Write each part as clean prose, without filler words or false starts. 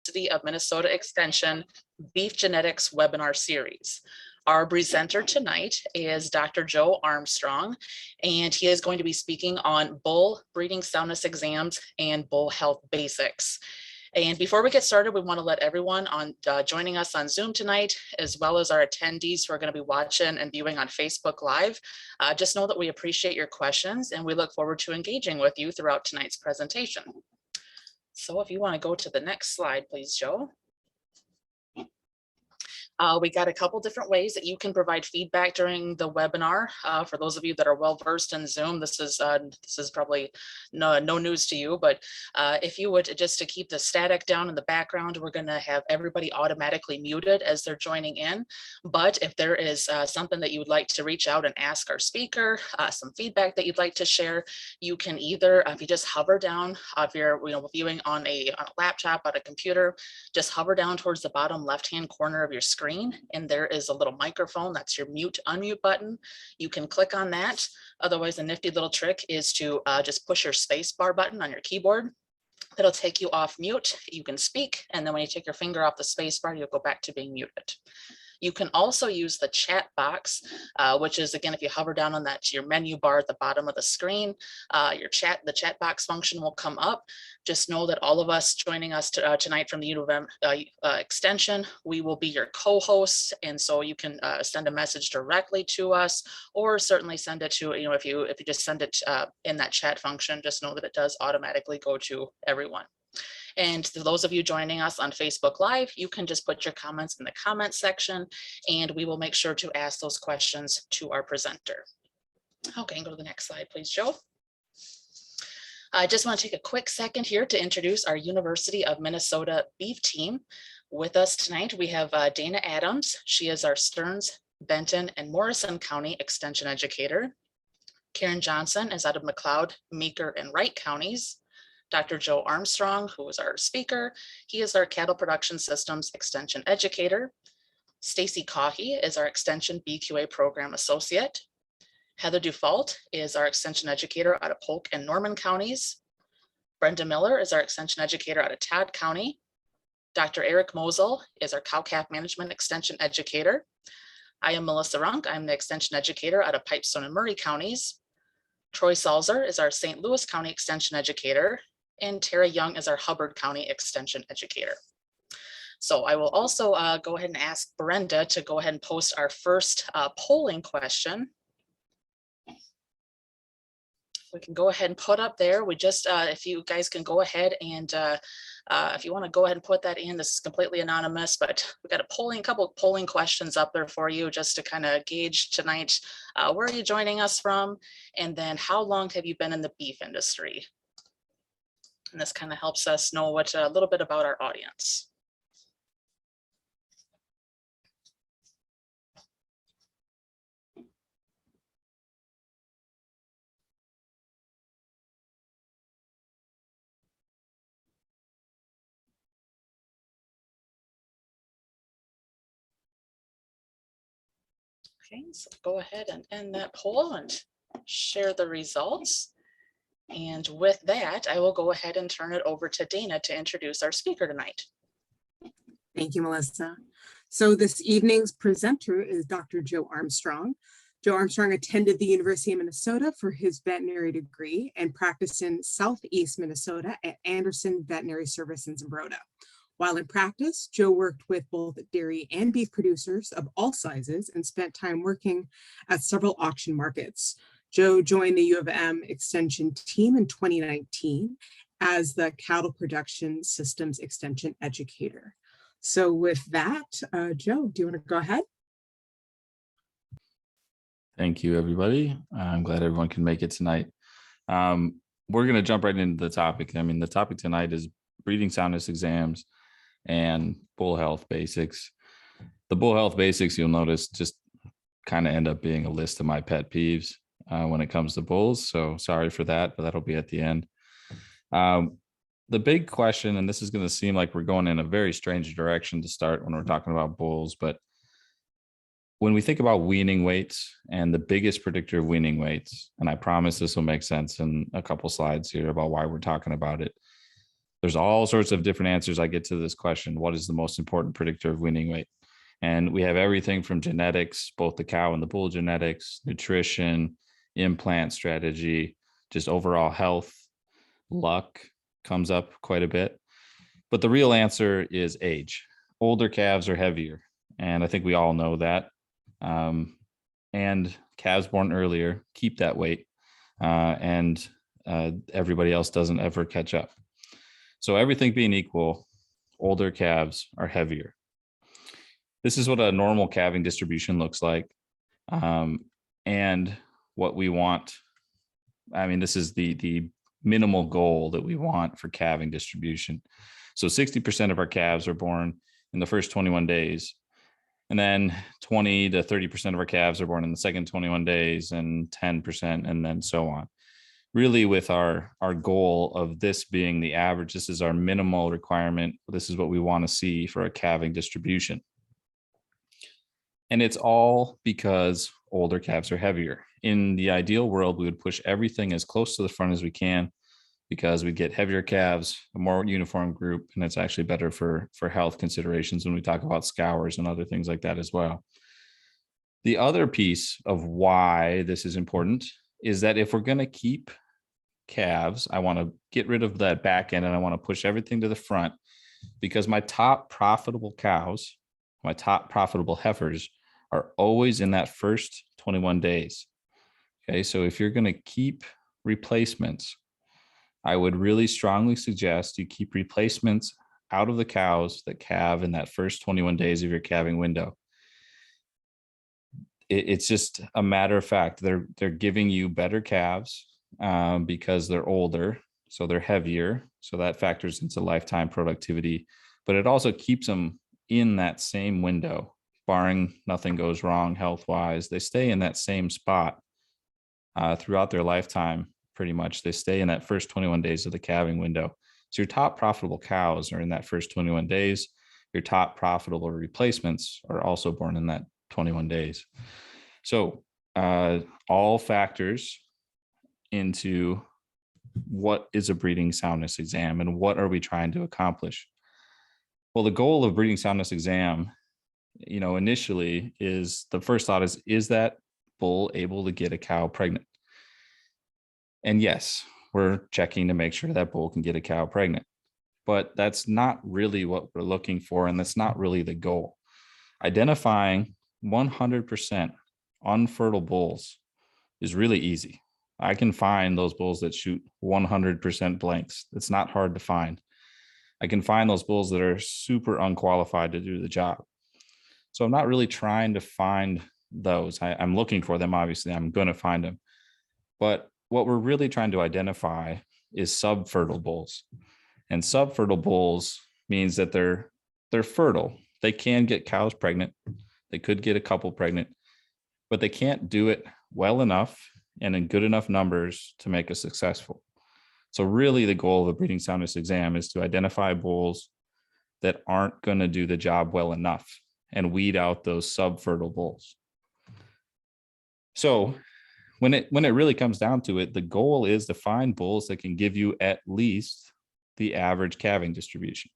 University of Minnesota Extension Beef Genetics webinar series. Our presenter tonight is Dr. Joe Armstrong, and he is going to be speaking on bull breeding soundness exams and bull health basics. And before we get started, we want to let everyone on joining us on Zoom tonight, as well as our attendees who are going to be watching and viewing on Facebook Live, just know that we appreciate your questions and we look forward to engaging with you throughout tonight's presentation. So if you want to go to the next slide, please, Joe. We got a couple different ways that you can provide feedback during the webinar. For those of you that are well versed in Zoom, this is probably no news to you, but if you would, just to keep the static down in the background, we're going to have everybody automatically muted as they're joining in. But if there is something that you would like to reach out and ask our speaker, some feedback that you'd like to share, you can either, if you just hover down, if you're viewing on a laptop, on a computer, just hover down towards the bottom left-hand corner of your screen, and there is a little microphone. That's your mute unmute button. You can click on that. Otherwise, a nifty little trick is to just push your space bar button on your keyboard. That'll take you off mute. You can speak, and then when you take your finger off the space bar, you'll go back to being muted. You can also use the chat box, which is, again, if you hover down on that, your menu bar at the bottom of the screen, the chat box function will come up. Just know that all of us joining us tonight from the UofM extension, we will be your co-hosts, and so you can send a message directly to us, or certainly send it to, if you just send it in that chat function, just know that it does automatically go to everyone. And to those of you joining us on Facebook Live, you can just put your comments in the comment section, and we will make sure to ask those questions to our presenter. Okay, go to the next slide, please, Joe. I just want to take a quick second here to introduce our University of Minnesota beef team. With us tonight, we have Dana Adams. She is our Stearns, Benton, and Morrison County Extension Educator. Karen Johnson is out of McLeod, Meeker, and Wright counties. Dr. Joe Armstrong, who is our speaker, he is our Cattle Production Systems Extension Educator. Stacy Coffey is our Extension BQA Program Associate. Heather Dufault is our Extension Educator out of Polk and Norman counties. Brenda Miller is our Extension Educator out of Todd County. Dr. Eric Mosel is our Cow-Calf Management Extension Educator. I am Melissa Runk. I'm the Extension Educator out of Pipestone and Murray counties. Troy Salzer is our St. Louis County Extension Educator. And Tara Young is our Hubbard County Extension Educator. So I will also go ahead and ask Brenda to go ahead and post our first polling question. We can go ahead and put up there. We just, if you guys can go ahead and if you want to go ahead and put that in, this is completely anonymous, but we've got a couple of polling questions up there for you just to kind of gauge tonight, where are you joining us from? And then how long have you been in the beef industry? And this kind of helps us know a little bit about our audience. Okay, so go ahead and end that poll and share the results. And with that, I will go ahead and turn it over to Dana to introduce our speaker tonight. Thank you, Melissa. So this evening's presenter is Dr. Joe Armstrong. Joe Armstrong attended the University of Minnesota for his veterinary degree and practiced in Southeast Minnesota at Anderson Veterinary Service in Zumbrota. While in practice, Joe worked with both dairy and beef producers of all sizes and spent time working at several auction markets. Joe joined the U of M Extension team in 2019 as the Cattle Production Systems Extension Educator. So with that, Joe, do you want to go ahead? Thank you, everybody. I'm glad everyone can make it tonight. We're going to jump right into the topic. I mean, the topic tonight is breeding soundness exams and bull health basics. The bull health basics, you'll notice, just kind of end up being a list of my pet peeves when it comes to bulls. So sorry for that, but that'll be at the end. The big question, and this is going to seem like we're going in a very strange direction to start when we're talking about bulls, but when we think about weaning weights and the biggest predictor of weaning weights, and I promise this will make sense in a couple slides here about why we're talking about it, There's all sorts of different answers I get to this question. What is the most important predictor of weaning weight? And we have everything from genetics, both the cow and the bull genetics, nutrition, implant strategy, just overall health, luck comes up quite a bit. But the real answer is age. Older calves are heavier. And I think we all know that. And calves born earlier keep that weight. And everybody else doesn't ever catch up. So everything being equal, older calves are heavier. This is what a normal calving distribution looks like. And what we want, I mean, this is the minimal goal that we want for calving distribution. So 60% of our calves are born in the first 21 days. And then 20 to 30% of our calves are born in the second 21 days, and 10%, and then so on. Really, with our goal of this being the average, this is our minimal requirement. This is what we want to see for a calving distribution. And it's all because older calves are heavier. In the ideal world, we would push everything as close to the front as we can, because we get heavier calves, a more uniform group, and it's actually better for health considerations when we talk about scours and other things like that as well. The other piece of why this is important is that if we're going to keep calves, I want to get rid of that back end and I want to push everything to the front, because my top profitable cows, my top profitable heifers are always in that first 21 days. Okay, so if you're going to keep replacements, I would really strongly suggest you keep replacements out of the cows that calve in that first 21 days of your calving window. It's just a matter of fact. They're giving you better calves because they're older, so they're heavier. So that factors into lifetime productivity, but it also keeps them in that same window, barring nothing goes wrong health-wise. They stay in that same spot throughout their lifetime. Pretty much they stay in that first 21 days of the calving window. So your top profitable cows are in that first 21 days. Your top profitable replacements are also born in that 21 days. So all factors into what is a breeding soundness exam and what are we trying to accomplish? Well, the goal of breeding soundness exam, initially is the first thought is that bull able to get a cow pregnant? And yes, we're checking to make sure that bull can get a cow pregnant, but that's not really what we're looking for. And that's not really the goal. Identifying 100% unfertile bulls is really easy. I can find those bulls that shoot 100% blanks. It's not hard to find. I can find those bulls that are super unqualified to do the job. So I'm not really trying to find those. I'm looking for them. Obviously, I'm going to find them. But what we're really trying to identify is subfertile bulls. And subfertile bulls means that they're fertile. They can get cows pregnant. They could get a couple pregnant, but they can't do it well enough and in good enough numbers to make us successful. So really the goal of a breeding soundness exam is to identify bulls that aren't going to do the job well enough and weed out those subfertile bulls. So when it really comes down to it, the goal is to find bulls that can give you at least the average calving distribution.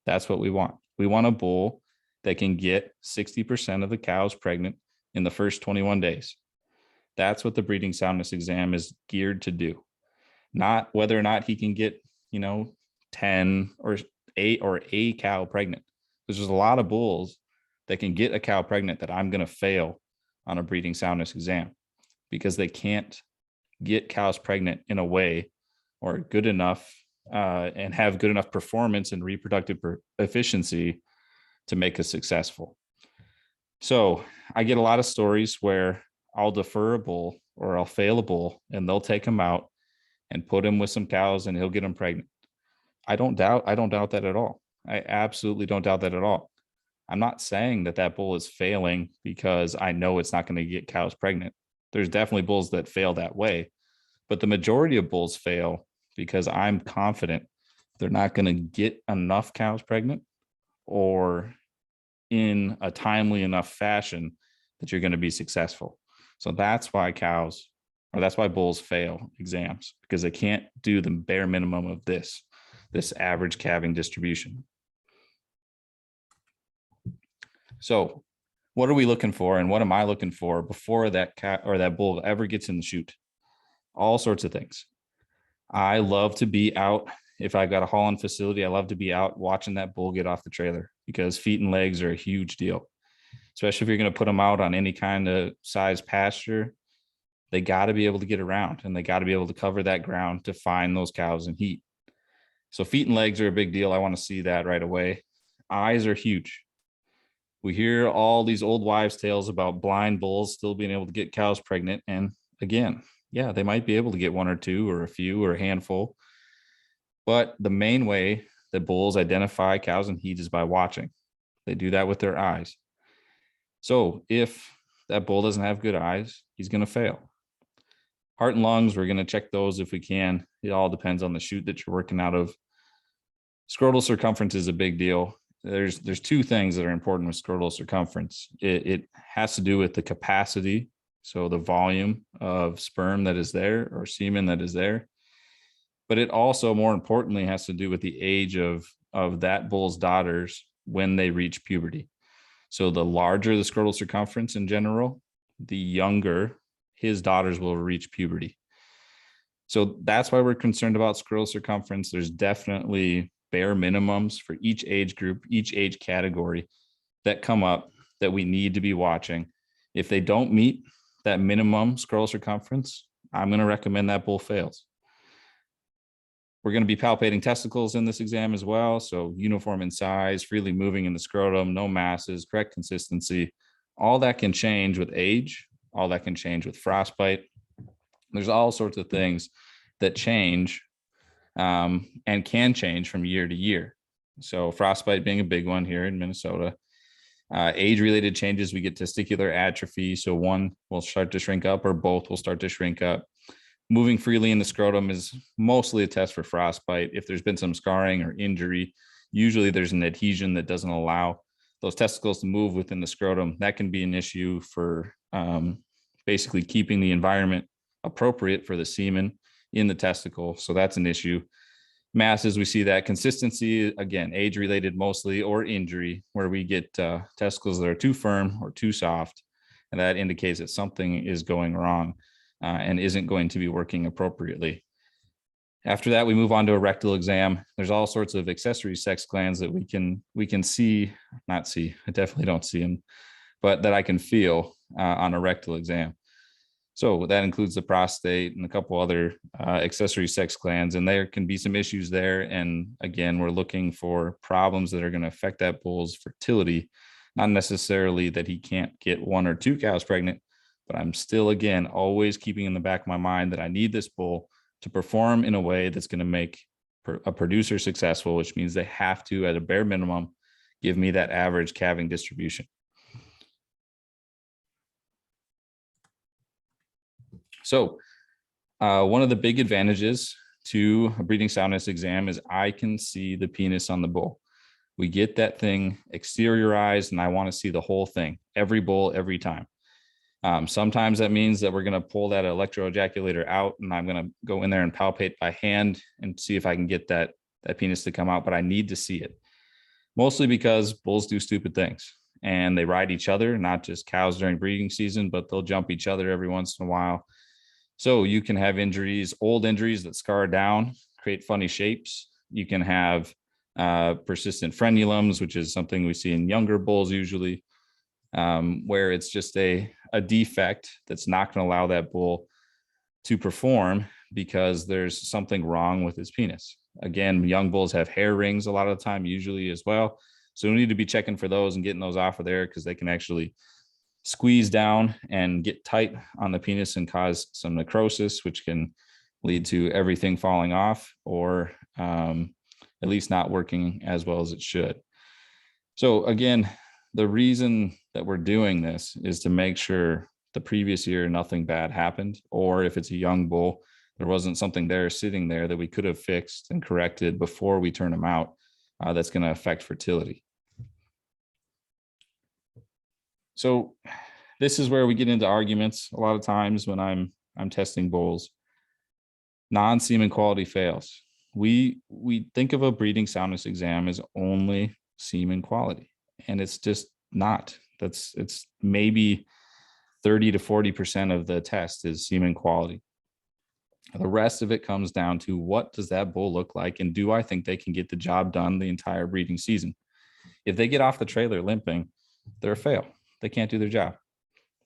That's what we want. We want a bull that can get 60% of the cows pregnant in the first 21 days. That's what the breeding soundness exam is geared to do. Not whether or not he can get, 10 or 8 or a cow pregnant. There's just a lot of bulls that can get a cow pregnant that I'm going to fail on a breeding soundness exam, because they can't get cows pregnant in a way or good enough and have good enough performance and reproductive efficiency to make us successful. So I get a lot of stories where I'll defer a bull or I'll fail a bull and they'll take him out and put him with some cows and he'll get them pregnant. I don't doubt that at all. I absolutely don't doubt that at all. I'm not saying that bull is failing because I know it's not going to get cows pregnant. There's definitely bulls that fail that way, but the majority of bulls fail because I'm confident they're not going to get enough cows pregnant or in a timely enough fashion that you're going to be successful. So that's why bulls fail exams, because they can't do the bare minimum of this. this average calving distribution. So what are we looking for, and what am I looking for before that cat or that bull ever gets in the chute? All sorts of things. I love to be out. If I've got a haul-in facility, I love to be out watching that bull get off the trailer, because feet and legs are a huge deal, especially if you're going to put them out on any kind of size pasture. They got to be able to get around, and they got to be able to cover that ground to find those cows in heat. So feet and legs are a big deal. I want to see that right away. Eyes are huge. We hear all these old wives' tales about blind bulls still being able to get cows pregnant. And again, yeah, they might be able to get one or two or a few or a handful. But the main way that bulls identify cows in heat is by watching. They do that with their eyes. So if that bull doesn't have good eyes, he's going to fail. Heart and lungs, we're going to check those if we can. It all depends on the chute that you're working out of. Scrotal circumference is a big deal. There's two things that are important with scrotal circumference. It has to do with the capacity, so the volume of sperm that is there or semen that is there. But it also, more importantly, has to do with the age of that bull's daughters when they reach puberty. So the larger the scrotal circumference in general, the younger his daughters will reach puberty. So that's why we're concerned about scrotal circumference. There's definitely bare minimums for each age group, each age category that come up that we need to be watching. If they don't meet that minimum scrotal circumference, I'm going to recommend that bull fails. We're going to be palpating testicles in this exam as well. So uniform in size, freely moving in the scrotum, no masses, correct consistency. All that can change with age. All that can change with frostbite. There's all sorts of things that change and can change from year to year. So frostbite being a big one here in Minnesota. Age-related changes, we get testicular atrophy. So one will start to shrink up or both will start to shrink up. Moving freely in the scrotum is mostly a test for frostbite. If there's been some scarring or injury, usually there's an adhesion that doesn't allow those testicles to move within the scrotum. That can be an issue for basically keeping the environment appropriate for the semen in the testicle. So that's an issue. Masses, we see that. Consistency, again, age-related mostly, or injury, where we get testicles that are too firm or too soft, and that indicates that something is going wrong and isn't going to be working appropriately. After that, we move on to a rectal exam. There's all sorts of accessory sex glands that we can see, not see, I definitely don't see them, but that I can feel on a rectal exam. So that includes the prostate and a couple other accessory sex glands, and there can be some issues there. And again, we're looking for problems that are going to affect that bull's fertility, not necessarily that he can't get one or two cows pregnant, but I'm still, again, always keeping in the back of my mind that I need this bull to perform in a way that's going to make a producer successful, which means they have to, at a bare minimum, give me that average calving distribution. So one of the big advantages to a breeding soundness exam is I can see the penis on the bull. We get that thing exteriorized, and I want to see the whole thing, every bull, every time. Sometimes that means that we're going to pull that electroejaculator out, and I'm going to go in there and palpate by hand and see if I can get that penis to come out, but I need to see it. Mostly because bulls do stupid things, and they ride each other, not just cows during breeding season, but they'll jump each other every once in a while. So you can have injuries, old injuries that scar down, create funny shapes. You can have persistent frenulums, which is something we see in younger bulls usually, where it's just a defect that's not going to allow that bull to perform because there's something wrong with his penis. Again, young bulls have hair rings a lot of the time, usually as well. So we need to be checking for those and getting those off of there, because they can actually squeeze down and get tight on the penis and cause some necrosis, which can lead to everything falling off, or at least not working as well as it should. So again, the reason that we're doing this is to make sure the previous year nothing bad happened, or if it's a young bull, there wasn't something there sitting there that we could have fixed and corrected before we turn them out that's going to affect fertility. So this is where we get into arguments a lot of times when I'm testing bulls. Non-semen quality fails. We think of a breeding soundness exam as only semen quality, and it's just not. It's maybe 30 to 40% of the test is semen quality. The rest of it comes down to, what does that bull look like, and do I think they can get the job done the entire breeding season? If they get off the trailer limping, they're a fail. They can't do their job.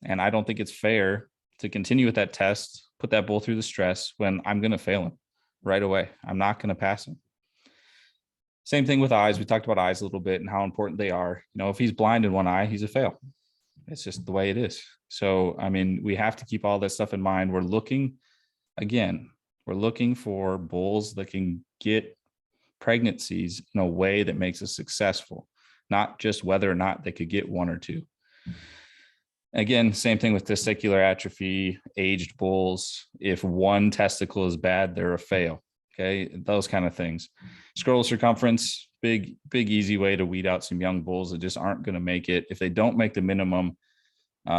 And I don't think it's fair to continue with that test, put that bull through the stress when I'm going to fail him right away. I'm not going to pass him. Same thing with eyes. We talked about eyes a little bit and how important they are. If he's blind in one eye, he's a fail. It's just the way it is. So, I mean, we have to keep all that stuff in mind. We're looking for bulls that can get pregnancies in a way that makes us successful, not just whether or not they could get one or two. Again, same thing with testicular atrophy, aged bulls. If one testicle is bad, they're a fail. Okay, those kind of things. Scrotal circumference, big, easy way to weed out some young bulls that just aren't going to make it. If they don't make the minimum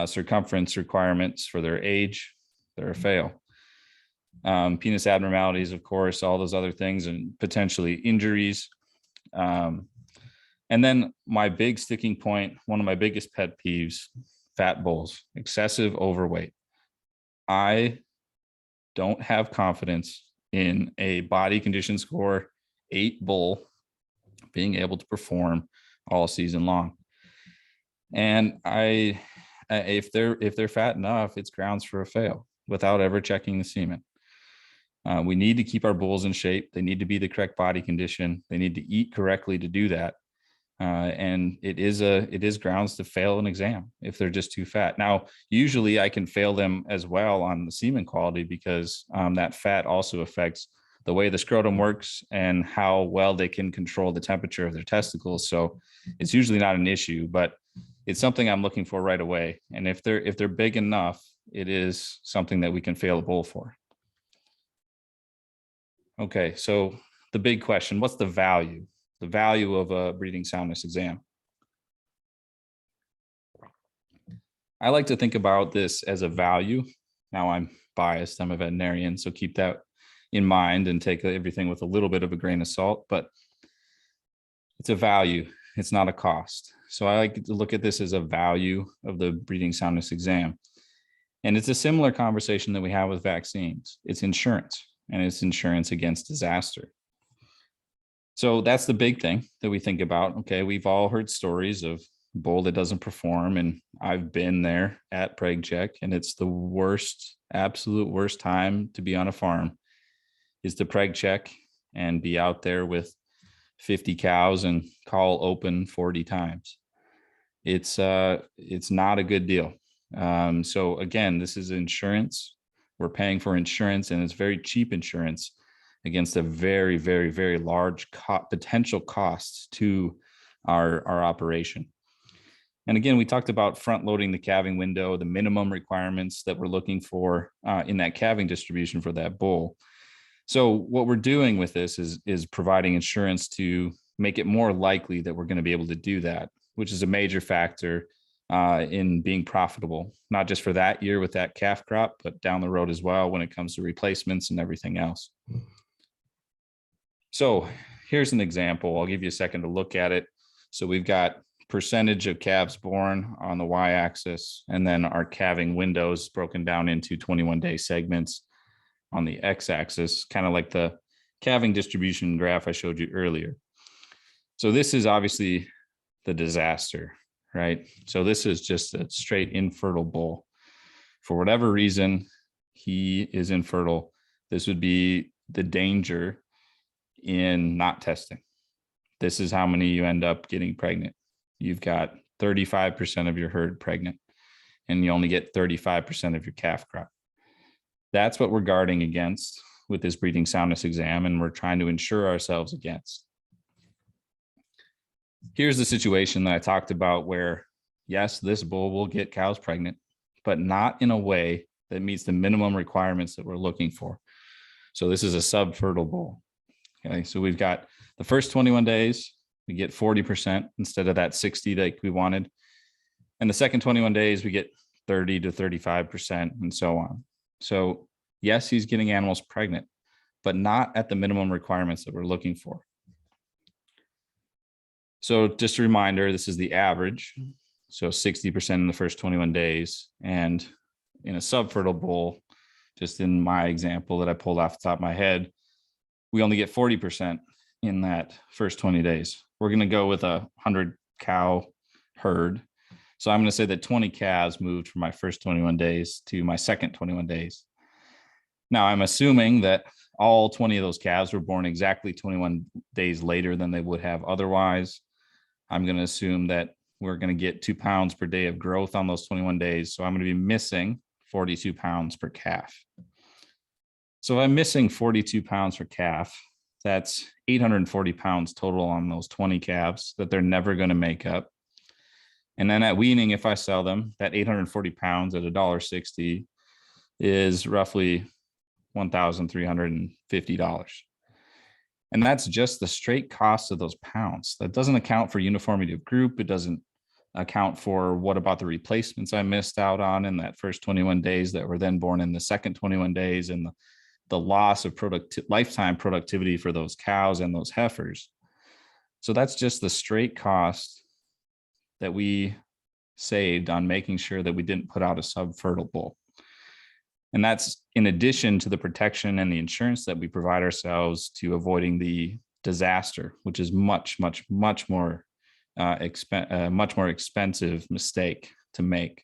circumference requirements for their age, they're a fail. Penis abnormalities, of course, all those other things, and potentially injuries. And then my big sticking point, one of my biggest pet peeves, fat bulls, excessive overweight. I don't have confidence in a body condition score 8 bull being able to perform all season long. And if they're fat enough, it's grounds for a fail without ever checking the semen. We need to keep our bulls in shape. They need to be the correct body condition. They need to eat correctly to do that. And it is grounds to fail an exam if they're just too fat. Now, usually I can fail them as well on the semen quality, because that fat also affects the way the scrotum works and how well they can control the temperature of their testicles. So it's usually not an issue, but it's something I'm looking for right away. And if they're big enough, it is something that we can fail a bull for. Okay, so the big question, what's the value? The value of a breeding soundness exam. I like to think about this as a value. Now, I'm biased, I'm a veterinarian, so keep that in mind and take everything with a little bit of a grain of salt, but it's a value, it's not a cost. So I like to look at this as a value of the breeding soundness exam. And it's a similar conversation that we have with vaccines. It's insurance, and it's insurance against disaster. So that's the big thing that we think about. Okay, we've all heard stories of bull that doesn't perform, and I've been there at preg check, and it's the worst, absolute worst time to be on a farm is to preg check and be out there with 50 cows and call open 40 times. It's not a good deal. So again, this is insurance. We're paying for insurance, and it's very cheap insurance against a very, very, very large potential costs to our operation. And again, we talked about front loading the calving window, the minimum requirements that we're looking for in that calving distribution for that bull. So what we're doing with this is providing insurance to make it more likely that we're going to be able to do that, which is a major factor in being profitable, not just for that year with that calf crop, but down the road as well when it comes to replacements and everything else. So here's an example. I'll give you a second to look at it. So we've got percentage of calves born on the y-axis, and then our calving windows broken down into 21-day segments on the x-axis, kind of like the calving distribution graph I showed you earlier. So this is obviously the disaster, right? So this is just a straight infertile bull. For whatever reason, he is infertile. This would be the danger in not testing. This is how many you end up getting pregnant. You've got 35% of your herd pregnant, and you only get 35% of your calf crop. That's what we're guarding against with this breeding soundness exam, and we're trying to insure ourselves against. Here's the situation that I talked about where, yes, this bull will get cows pregnant, but not in a way that meets the minimum requirements that we're looking for. So this is a subfertile bull. Okay, so we've got the first 21 days, we get 40% instead of that 60 that we wanted. And the second 21 days, we get 30 to 35% and so on. So yes, he's getting animals pregnant, but not at the minimum requirements that we're looking for. So just a reminder, this is the average. So 60% in the first 21 days. And in a subfertile bull, just in my example that I pulled off the top of my head, we only get 40% in that first 20 days. We're going to go with a 100 cow herd. So I'm going to say that 20 calves moved from my first 21 days to my second 21 days. Now I'm assuming that all 20 of those calves were born exactly 21 days later than they would have otherwise. I'm going to assume that we're going to get 2 pounds per day of growth on those 21 days. So I'm going to be missing 42 pounds per calf. So if I'm missing 42 pounds per calf, that's 840 pounds total on those 20 calves that they're never going to make up. And then at weaning, if I sell them, that 840 pounds at $1.60 is roughly $1,350. And that's just the straight cost of those pounds. That doesn't account for uniformity of group. It doesn't account for what about the replacements I missed out on in that first 21 days that were then born in the second 21 days, and the loss of lifetime productivity for those cows and those heifers. So that's just the straight cost that we saved on making sure that we didn't put out a subfertile bull. And that's in addition to the protection and the insurance that we provide ourselves to avoiding the disaster, which is much more expensive mistake to make.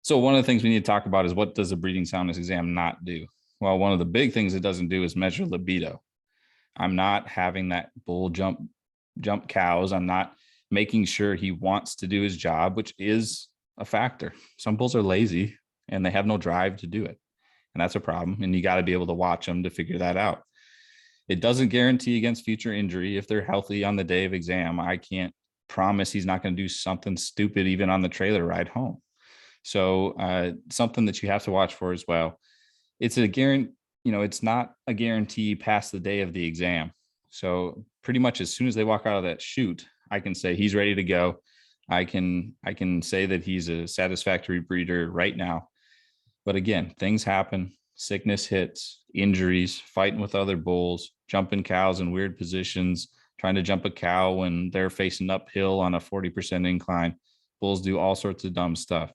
So one of the things we need to talk about is, what does a breeding soundness exam not do? Well, one of the big things it doesn't do is measure libido. I'm not having that bull jump cows. I'm not making sure he wants to do his job, which is a factor. Some bulls are lazy and they have no drive to do it. And that's a problem. And you got to be able to watch them to figure that out. It doesn't guarantee against future injury. If they're healthy on the day of exam, I can't promise he's not going to do something stupid even on the trailer ride home. So something that you have to watch for as well. It's a guarantee, it's not a guarantee past the day of the exam. So pretty much as soon as they walk out of that chute, I can say he's ready to go. I can say that he's a satisfactory breeder right now. But again, things happen. Sickness hits, injuries, fighting with other bulls, jumping cows in weird positions, trying to jump a cow when they're facing uphill on a 40% incline. Bulls do all sorts of dumb stuff.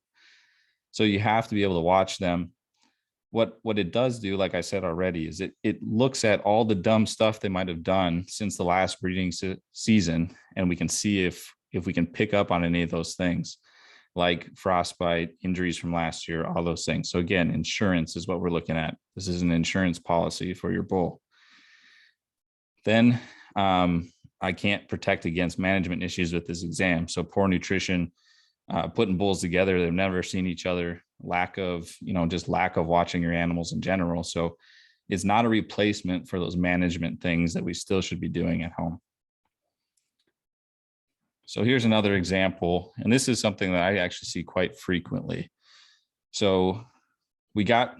So you have to be able to watch them. What it does do, like I said already, is it looks at all the dumb stuff they might have done since the last breeding season, and we can see if we can pick up on any of those things, like frostbite, injuries from last year, all those things. So again, insurance is what we're looking at. This is an insurance policy for your bull. Then I can't protect against management issues with this exam. So poor nutrition, putting bulls together, they've never seen each other, lack of watching your animals in general. So it's not a replacement for those management things that we still should be doing at home. So here's another example, and this is something that I actually see quite frequently. So we got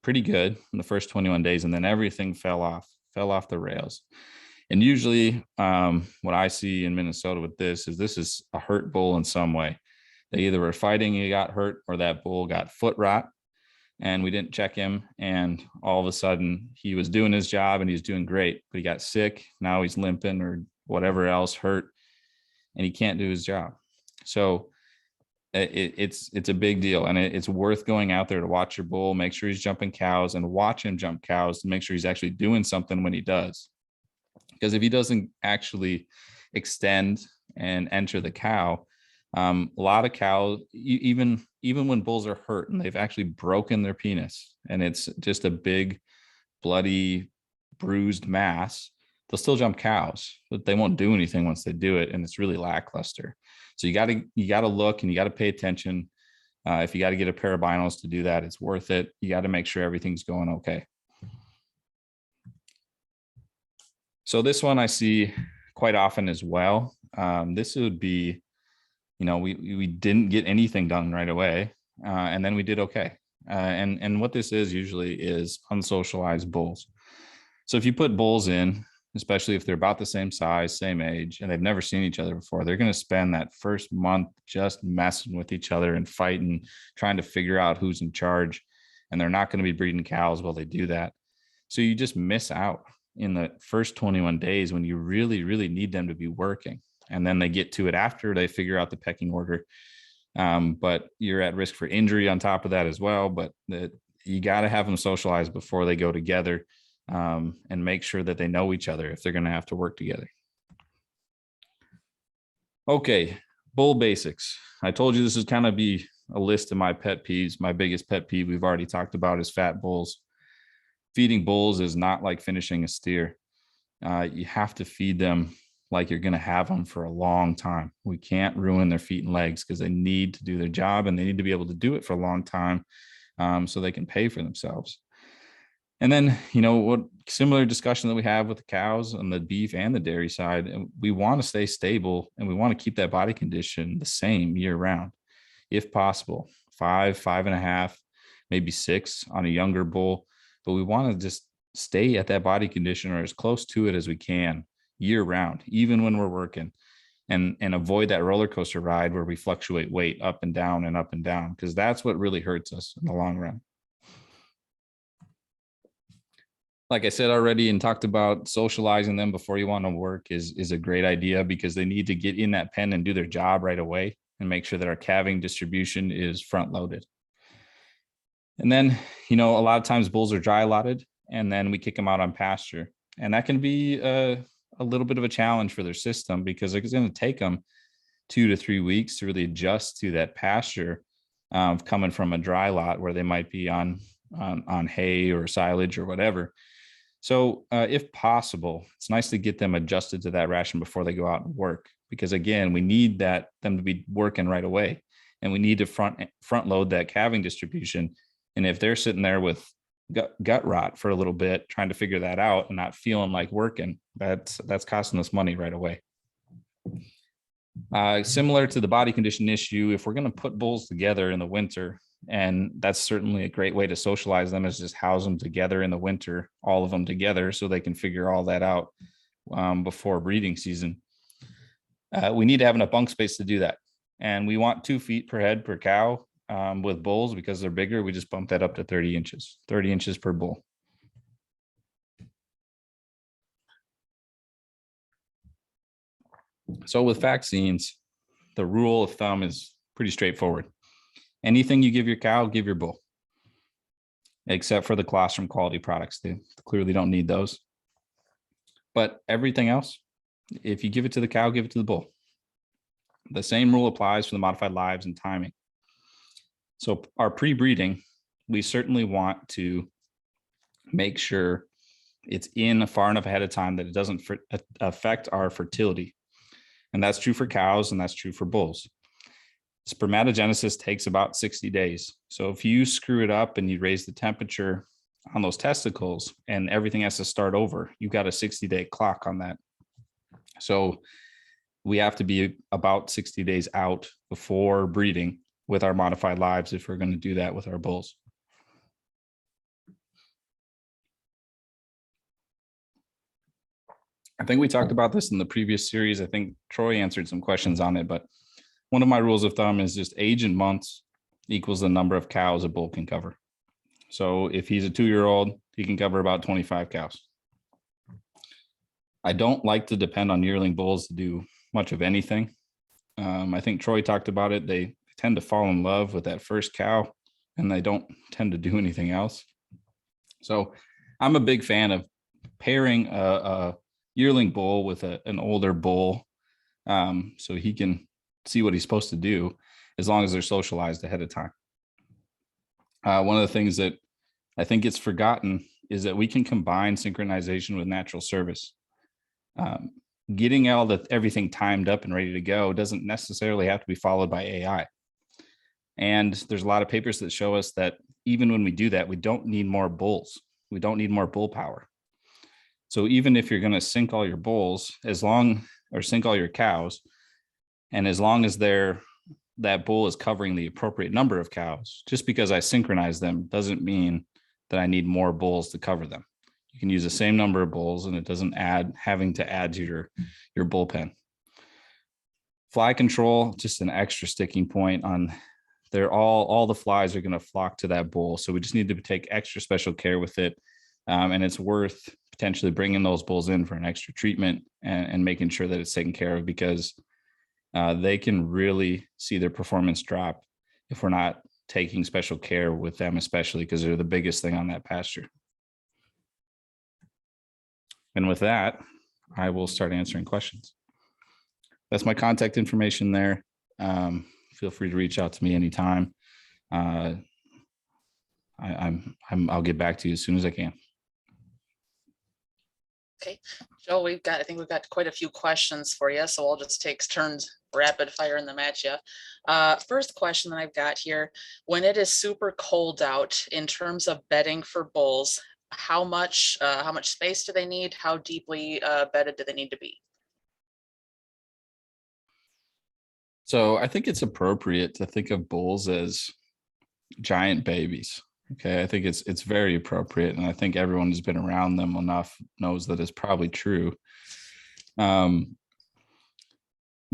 pretty good in the first 21 days, and then everything fell off the rails. And usually what I see in Minnesota with this is a hurt bull in some way. They either were fighting, he got hurt, or that bull got foot rot and we didn't check him. And all of a sudden he was doing his job and he was doing great, but he got sick. Now he's limping or whatever else, hurt, and he can't do his job. So it's a big deal, and it's worth going out there to watch your bull, make sure he's jumping cows, and watch him jump cows to make sure he's actually doing something when he does. Because if he doesn't actually extend and enter the cow, a lot of cows, even when bulls are hurt and they've actually broken their penis and it's just a big bloody bruised mass, they'll still jump cows, but they won't do anything once they do it, and it's really lackluster. So you got to look and you got to pay attention. If you got to get a pair of binos to do that, it's worth it. You got to make sure everything's going okay. So this one I see quite often as well. This would be, we didn't get anything done right away, and then we did okay. And what this is usually is unsocialized bulls. So if you put bulls in, especially if they're about the same size, same age, and they've never seen each other before, they're going to spend that first month just messing with each other and fighting, trying to figure out who's in charge. and they're not going to be breeding cows while they do that. So you just miss out in the first 21 days when you really, really need them to be working. And then they get to it after they figure out the pecking order. But you're at risk for injury on top of that as well. But you got to have them socialize before they go together, and make sure that they know each other if they're going to have to work together. Okay, bull basics. I told you this is kind of be a list of my pet peeves. My biggest pet peeve we've already talked about is fat bulls. Feeding bulls is not like finishing a steer. You have to feed them like you're going to have them for a long time. We can't ruin their feet and legs because they need to do their job, and they need to be able to do it for a long time, so they can pay for themselves. And then, what similar discussion that we have with the cows on the beef and the dairy side, and we want to stay stable and we want to keep that body condition the same year round, if possible, 5.5, maybe 6 on a younger bull. But we want to just stay at that body condition or as close to it as we can year round, even when we're working, and avoid that roller coaster ride where we fluctuate weight up and down, because that's what really hurts us in the long run. Like I said already and talked about, socializing them before you want to work is a great idea, because they need to get in that pen and do their job right away and make sure that our calving distribution is front loaded. And then, a lot of times bulls are dry allotted and then we kick them out on pasture. And that can be a little bit of a challenge for their system, because it's going to take them 2 to 3 weeks to really adjust to that pasture, coming from a dry lot where they might be on hay or silage or whatever. So if possible, it's nice to get them adjusted to that ration before they go out and work, because again, we need them to be working right away, and we need to front load that calving distribution. And if they're sitting there with gut rot for a little bit, trying to figure that out and not feeling like working, that's costing us money right away. Similar to the body condition issue, if we're going to put bulls together in the winter, and that's certainly a great way to socialize them, is just house them together in the winter, all of them together, so they can figure all that out before breeding season. We need to have enough bunk space to do that. And we want 2 feet per head per cow. With bulls, because they're bigger, we just bump that up to 30 inches per bull. So with vaccines, the rule of thumb is pretty straightforward. Anything you give your cow, give your bull, except for the colostrum quality products. They clearly don't need those. But everything else, if you give it to the cow, give it to the bull. The same rule applies for the modified lives and timing. So our pre-breeding, we certainly want to make sure it's in far enough ahead of time that it doesn't affect our fertility. And that's true for cows, and that's true for bulls. Spermatogenesis takes about 60 days. So if you screw it up and you raise the temperature on those testicles and everything has to start over, you've got a 60-day clock on that. So we have to be about 60 days out before breeding with our modified lives if we're going to do that with our bulls. I think we talked about this in the previous series. I think Troy answered some questions on it, but one of my rules of thumb is just age in months equals the number of cows a bull can cover. So if he's a 2-year-old, he can cover about 25 cows. I don't like to depend on yearling bulls to do much of anything. I think Troy talked about it. They tend to fall in love with that first cow, and they don't tend to do anything else. So I'm a big fan of pairing a yearling bull with an older bull, so he can see what he's supposed to do, as long as they're socialized ahead of time. One of the things that I think gets forgotten is that we can combine synchronization with natural service. Getting everything timed up and ready to go doesn't necessarily have to be followed by AI. And there's a lot of papers that show us that even when we do that, we don't need more bulls. We don't need more bull power. So even if you're going to sync all your bulls, sync all your cows, and as long as that bull is covering the appropriate number of cows, just because I synchronize them doesn't mean that I need more bulls to cover them. You can use the same number of bulls, and it doesn't having to add to your bullpen. Fly control, just an extra sticking point on all the flies are going to flock to that bowl. So we just need to take extra special care with it. And it's worth potentially bringing those bulls in for an extra treatment and making sure that it's taken care of, because they can really see their performance drop if we're not taking special care with them, especially because they're the biggest thing on that pasture. And with that, I will start answering questions. That's my contact information there. Feel free to reach out to me anytime. I'll get back to you as soon as I can. Okay, Joe, I think we've got quite a few questions for you, so I'll just take turns rapid firing them at you. First question that I've got here: when it is super cold out, in terms of bedding for bulls, how much space do they need? How deeply bedded do they need to be? So I think it's appropriate to think of bulls as giant babies. Okay, I think it's very appropriate, and I think everyone who's been around them enough knows that it's probably true. We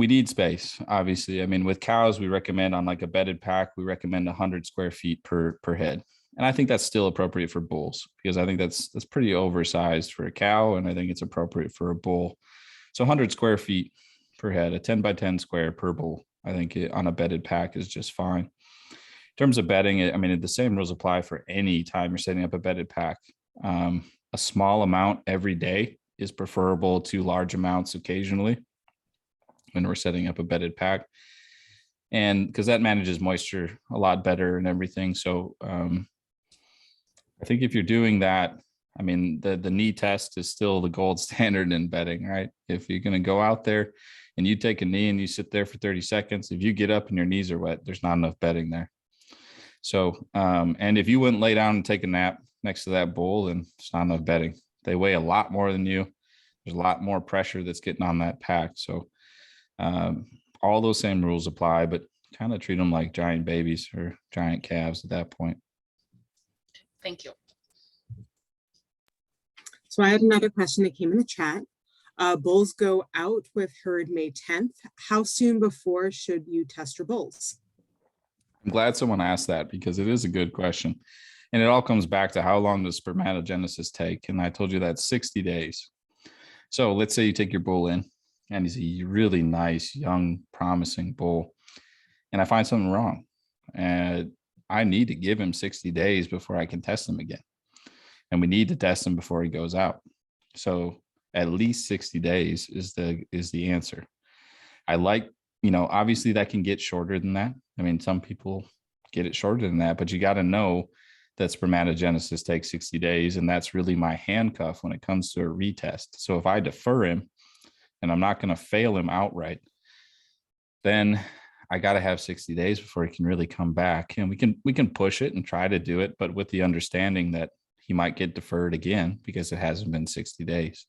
need space, obviously. I mean, with cows, we recommend on like a bedded pack, we recommend 100 square feet per head, and I think that's still appropriate for bulls, because I think that's pretty oversized for a cow, and I think it's appropriate for a bull. So 100 square feet per head, a 10 by 10 square per bull, I think on a bedded pack is just fine. In terms of bedding, I mean, the same rules apply for any time you're setting up a bedded pack. A small amount every day is preferable to large amounts occasionally when we're setting up a bedded pack, and because that manages moisture a lot better and everything. So I think if you're doing that, I mean, the knee test is still the gold standard in bedding, right? If you're going to go out there and you take a knee and you sit there for 30 seconds, if you get up and your knees are wet, there's not enough bedding there. So, and if you wouldn't lay down and take a nap next to that bull, then it's not enough bedding. They weigh a lot more than you. There's a lot more pressure that's getting on that pack. So all those same rules apply, but kind of treat them like giant babies or giant calves at that point. Thank you. So I had another question that came in the chat. Bulls go out with herd May 10th. How soon before should you test your bulls? I'm glad someone asked that, because it is a good question. And it all comes back to how long does spermatogenesis take? And I told you that's 60 days. So let's say you take your bull in and he's a really nice, young, promising bull, and I find something wrong. And I need to give him 60 days before I can test him again. And we need to test him before he goes out. So at least 60 days is the answer. I like, obviously that can get shorter than that. I mean, some people get it shorter than that, but you got to know that spermatogenesis takes 60 days. And that's really my handcuff when it comes to a retest. So if I defer him and I'm not going to fail him outright, then I got to have 60 days before he can really come back. And we can push it and try to do it, but with the understanding that he might get deferred again because it hasn't been 60 days.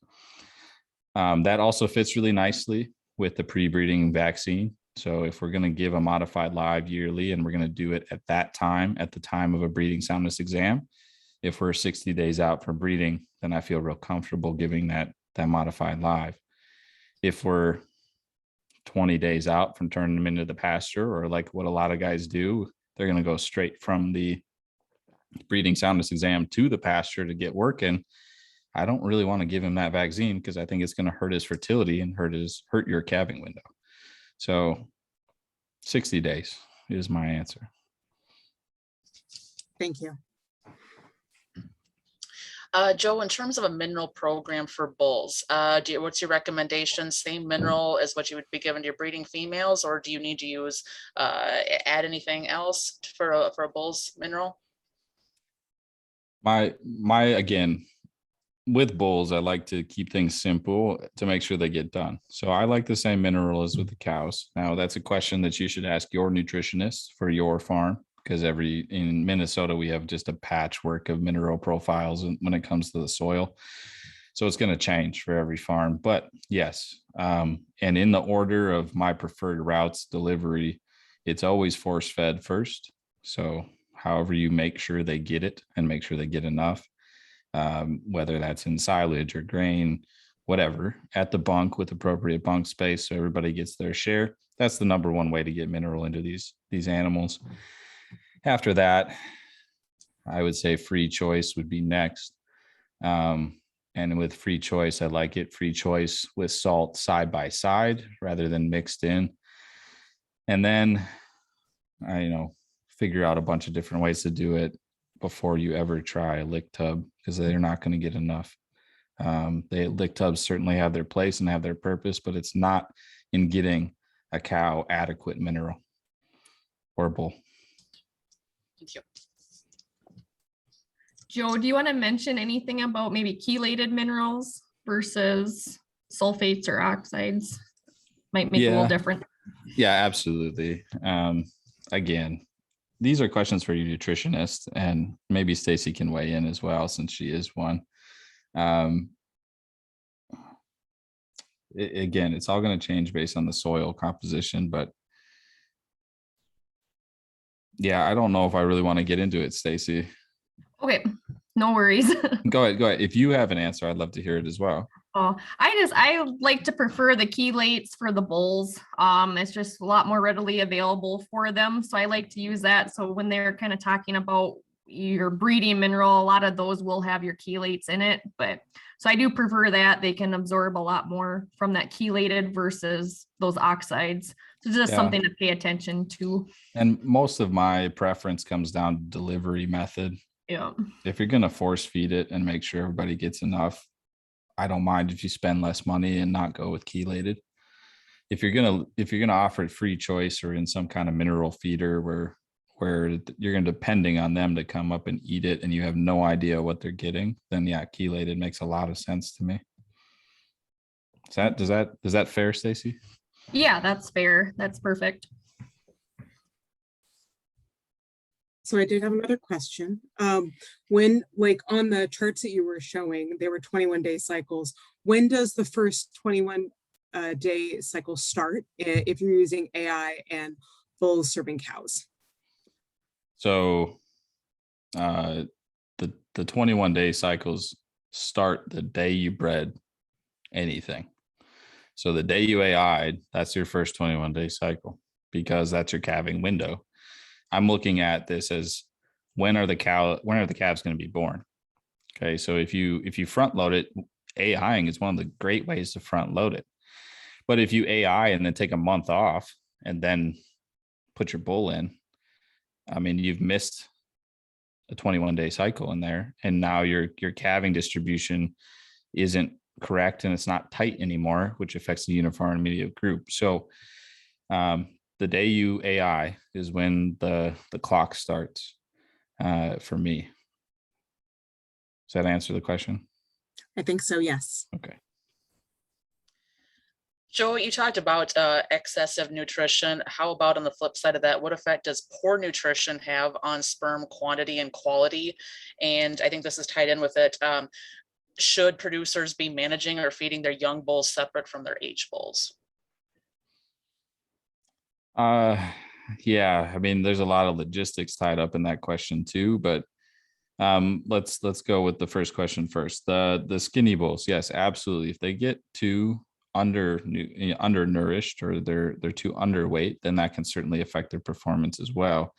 That also fits really nicely with the pre-breeding vaccine. So if we're going to give a modified live yearly and we're going to do it at that time, at the time of a breeding soundness exam, if we're 60 days out from breeding, then I feel real comfortable giving that modified live. If we're 20 days out from turning them into the pasture, or like what a lot of guys do, they're going to go straight from the breeding soundness exam to the pasture to get working. I don't really want to give him that vaccine because I think it's going to hurt his fertility and hurt your calving window. So 60 days is my answer. Thank you. Joe, in terms of a mineral program for bulls, what's your recommendation? Same mineral as what you would be given to your breeding females, or do you need to use add anything else for a bull's mineral? My again, with bulls, I like to keep things simple to make sure they get done. So I like the same mineral as with the cows. Now that's a question that you should ask your nutritionist for your farm, because in Minnesota, we have just a patchwork of mineral profiles when it comes to the soil. So it's going to change for every farm, but yes. And in the order of my preferred routes delivery, it's always force fed first. So however you make sure they get it and make sure they get enough, whether that's in silage or grain, whatever, at the bunk with appropriate bunk space so everybody gets their share. That's the number one way to get mineral into these animals. After that, I would say free choice would be next. And with free choice, I like it free choice with salt side by side rather than mixed in. And then figure out a bunch of different ways to do it before you ever try a lick tub, because they're not going to get enough. Lick tubs certainly have their place and have their purpose, but it's not in getting a cow adequate mineral or bull. Thank you. Joe, do you want to mention anything about maybe chelated minerals versus sulfates or oxides? Might make a little Yeah. different. Yeah, absolutely. Again, these are questions for your nutritionist, and maybe Stacy can weigh in as well, since she is one. Again, it's all going to change based on the soil composition, but yeah, I don't know if I really want to get into it, Stacy. Okay, no worries. Go ahead. If you have an answer, I'd love to hear it as well. Oh, I like to prefer the chelates for the bulls. It's just a lot more readily available for them. So I like to use that. So when they're kind of talking about your breeding mineral, a lot of those will have your chelates in it. But so I do prefer that. They can absorb a lot more from that chelated versus those oxides. So just something to pay attention to. And most of my preference comes down to delivery method. Yeah. If you're going to force feed it and make sure everybody gets enough, I don't mind if you spend less money and not go with chelated. If you're gonna offer it free choice or in some kind of mineral feeder where you're gonna depending on them to come up and eat it and you have no idea what they're getting, then yeah, chelated makes a lot of sense to me. Is that fair, Stacy? Yeah, that's fair. That's perfect. So I did have another question. When, like on the charts that you were showing, there were 21-day cycles. When does the first 21-day cycle start if you're using AI and bulls serving cows? So the 21-day cycles start the day you bred anything. So the day you AI'd, that's your first 21-day cycle, because that's your calving window. I'm looking at this as when are the calves going to be born? Okay, so if you front load it, AIing is one of the great ways to front load it. But if you AI and then take a month off and then put your bull in, I mean, you've missed a 21-day cycle in there, and now your calving distribution isn't correct and it's not tight anymore, which affects the uniform intermediate group. So the day you AI is when the clock starts for me. Does that answer the question? I think so, yes. Okay. Joe, you talked about excessive nutrition. How about on the flip side of that? What effect does poor nutrition have on sperm quantity and quality? And I think this is tied in with it. Should producers be managing or feeding their young bulls separate from their age bulls? Yeah, I mean, there's a lot of logistics tied up in that question too, but let's go with the first question first. The skinny bulls, yes, absolutely. If they get too undernourished or they're too underweight, then that can certainly affect their performance as well.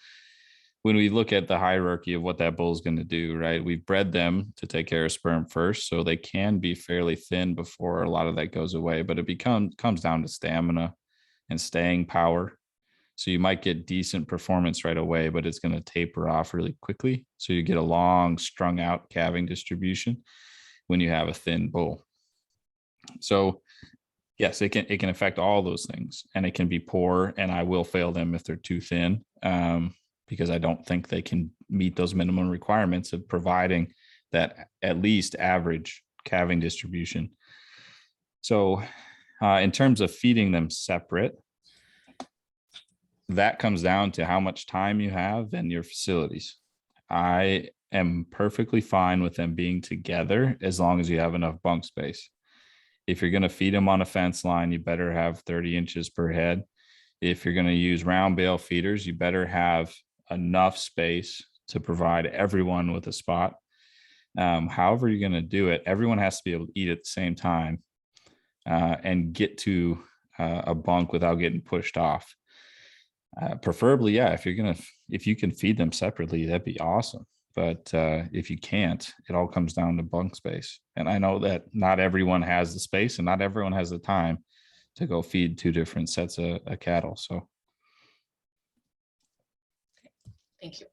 When we look at the hierarchy of what that bull is going to do, right? We've bred them to take care of sperm first, so they can be fairly thin before a lot of that goes away, but it comes down to stamina and staying power. So you might get decent performance right away, but it's going to taper off really quickly. So you get a long strung out calving distribution when you have a thin bull. So yes, it can affect all those things, and it can be poor, and I will fail them if they're too thin, because I don't think they can meet those minimum requirements of providing that at least average calving distribution. So in terms of feeding them separate, that comes down to how much time you have and your facilities. I am perfectly fine with them being together as long as you have enough bunk space. If you're going to feed them on a fence line, you better have 30 inches per head. If you're going to use round bale feeders, you better have enough space to provide everyone with a spot. However you're going to do it, everyone has to be able to eat at the same time and get to a bunk without getting pushed off. Preferably, yeah, if you can feed them separately, that'd be awesome. But if you can't, it all comes down to bunk space. And I know that not everyone has the space and not everyone has the time to go feed two different sets of cattle. So Thank you.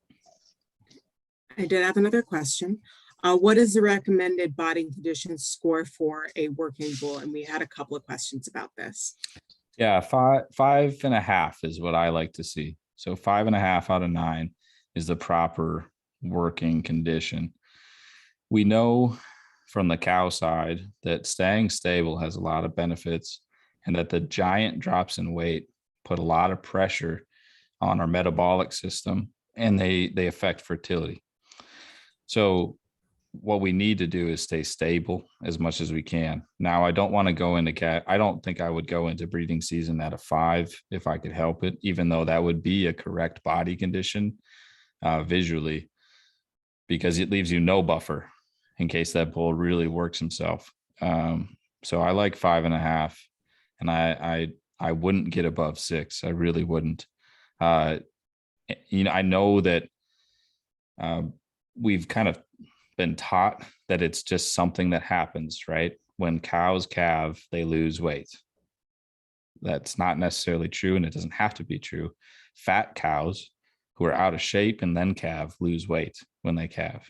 I did have another question. What is the recommended body condition score for a working bull? And we had a couple of questions about this. yeah, 5.5 is what I like to see. So 5.5 out of 9 is the proper working condition. We know from the cow side that staying stable has a lot of benefits, and that the giant drops in weight put a lot of pressure on our metabolic system, and they affect fertility. So what we need to do is stay stable as much as we can. Now, I don't want to go into I don't think I would go into breeding season at a 5 if I could help it, even though that would be a correct body condition visually, because it leaves you no buffer in case that bull really works himself. So I like 5.5, and I wouldn't get above 6. I really wouldn't. I know that we've kind of been taught that it's just something that happens, right? When cows calve, they lose weight. That's not necessarily true, and it doesn't have to be true. Fat cows who are out of shape and then calve lose weight when they calve.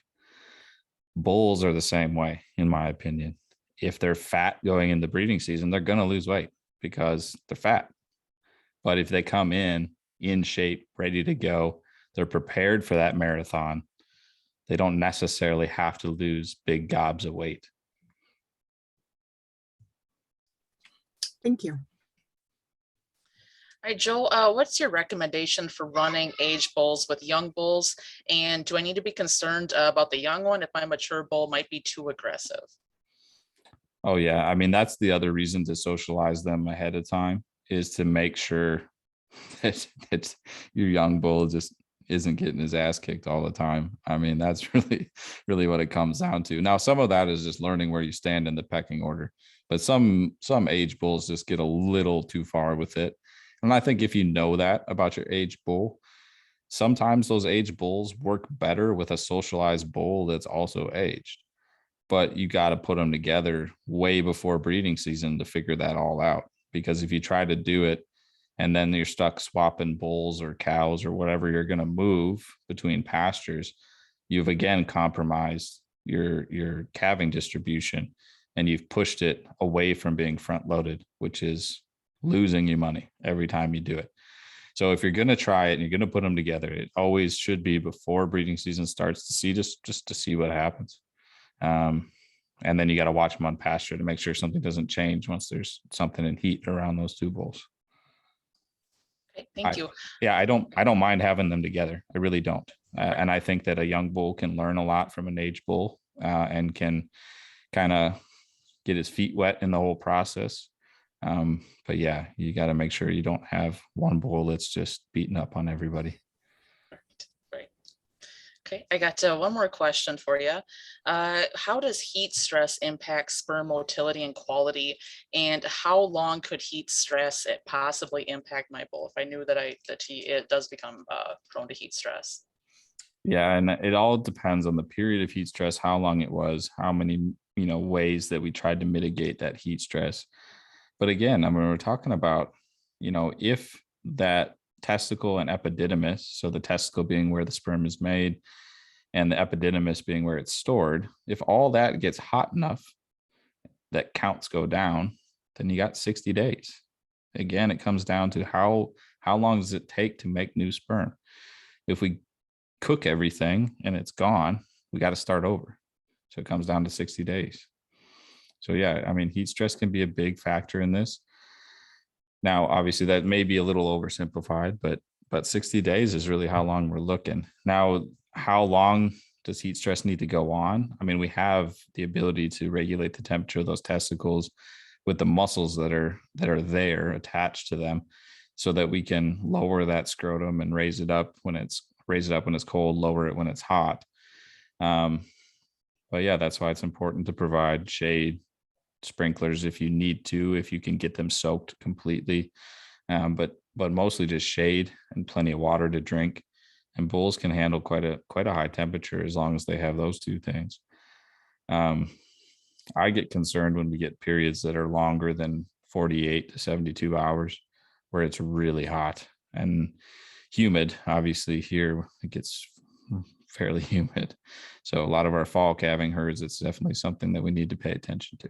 Bulls are the same way, in my opinion. If they're fat going into breeding season, they're going to lose weight because they're fat. But if they come in shape, ready to go, they're prepared for that marathon, they don't necessarily have to lose big gobs of weight. Thank you. All right, Joe, what's your recommendation for running age bulls with young bulls? And do I need to be concerned about the young one if my mature bull might be too aggressive? Oh, yeah. I mean, that's the other reason to socialize them ahead of time, is to make sure that your young bull just isn't getting his ass kicked all the time. I mean, that's really what it comes down to. Now, some of that is just learning where you stand in the pecking order, but some age bulls just get a little too far with it. And I think if you know that about your age bull, sometimes those age bulls work better with a socialized bull that's also aged. But you got to put them together way before breeding season to figure that all out. Because if you try to do it and then you're stuck swapping bulls or cows or whatever you're going to move between pastures, you've again compromised your calving distribution, and you've pushed it away from being front loaded, which is losing you money every time you do it. So if you're going to try it and you're going to put them together, it always should be before breeding season starts, to see just to see what happens. And then you got to watch them on pasture to make sure something doesn't change once there's something in heat around those two bulls. Okay, thank you. Yeah, I don't mind having them together. I really don't. And I think that a young bull can learn a lot from an age bull, and can kind of get his feet wet in the whole process. But yeah, you got to make sure you don't have one bull that's just beating up on everybody. Right. Okay, I got one more question for you. How does heat stress impact sperm motility and quality? And how long could heat stress possibly impact my bull if I knew that it does become prone to heat stress? Yeah, and it all depends on the period of heat stress, how long it was, how many ways that we tried to mitigate that heat stress. But again, I mean, we're talking about, if that testicle and epididymis, so the testicle being where the sperm is made and the epididymis being where it's stored, if all that gets hot enough that counts go down, then you got 60 days. Again, it comes down to how long does it take to make new sperm? If we cook everything and it's gone, we got to start over. So it comes down to 60 days. So yeah, I mean, heat stress can be a big factor in this. Now, obviously that may be a little oversimplified, but 60 days is really how long we're looking. Now, how long does heat stress need to go on? I mean, we have the ability to regulate the temperature of those testicles with the muscles that are there attached to them, so that we can lower that scrotum and raise it up when it's cold, lower it when it's hot. But yeah, that's why it's important to provide shade, sprinklers if you need to, if you can get them soaked completely. but mostly just shade and plenty of water to drink. And bulls can handle quite a high temperature as long as they have those two things. I get concerned when we get periods that are longer than 48 to 72 hours where it's really hot and humid. Obviously here it gets fairly humid. So a lot of our fall calving herds, it's definitely something that we need to pay attention to.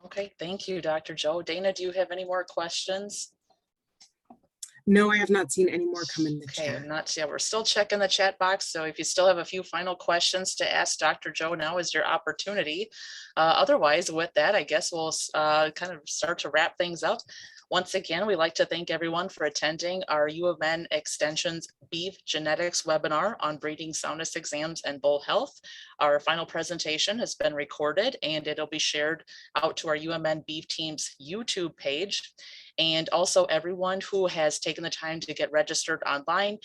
Okay, thank you, Dr. Joe. Dana, do you have any more questions? No, I have not seen any more come in the Okay, chat. not yet. We're still checking the chat box. So if you still have a few final questions to ask Dr. Joe, now is your opportunity. Otherwise, with that, I guess we'll kind of start to wrap things up. Once again, we'd like to thank everyone for attending our U of M Extension's Beef Genetics webinar on breeding soundness exams and bull health. Our final presentation has been recorded and it'll be shared out to our UMN Beef Team's YouTube page. And also everyone who has taken the time to get registered online,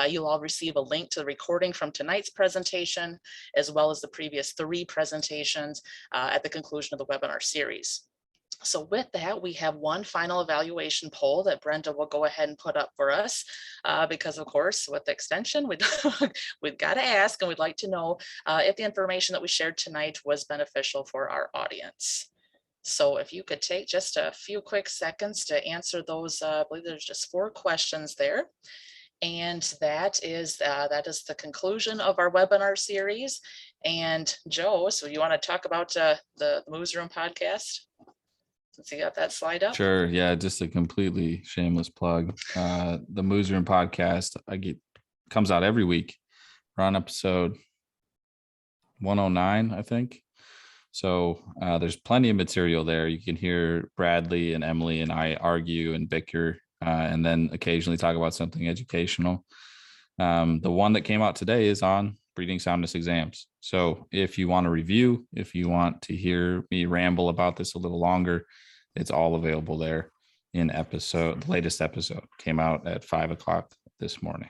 you'll all receive a link to the recording from tonight's presentation, as well as the previous 3 presentations at the conclusion of the webinar series. So with that, we have one final evaluation poll that Brenda will go ahead and put up for us, because of course, with the extension, we've got to ask and we'd like to know if the information that we shared tonight was beneficial for our audience. So if you could take just a few quick seconds to answer those, I believe there's just 4 questions there. And that is the conclusion of our webinar series. And Joe, so you want to talk about the Moves Room podcast? Since you got that slide up. Sure. Yeah. Just a completely shameless plug. The Moves Room podcast comes out every week. We're on episode 109, I think. So there's plenty of material there. You can hear Bradley and Emily and I argue and bicker, and then occasionally talk about something educational. The one that came out today is on breeding soundness exams. So if you want to review, if you want to hear me ramble about this a little longer, it's all available there in the latest episode came out at 5 o'clock this morning.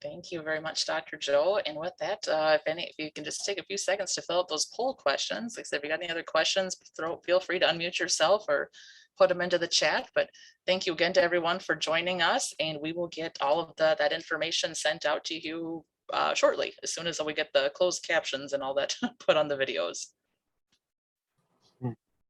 Thank you very much, Dr. Joe. And with that, if you can just take a few seconds to fill out those poll questions. Like I said, if you got any other questions, feel free to unmute yourself or put them into the chat. But thank you again to everyone for joining us. And we will get all of that information sent out to you shortly, as soon as we get the closed captions and all that put on the videos.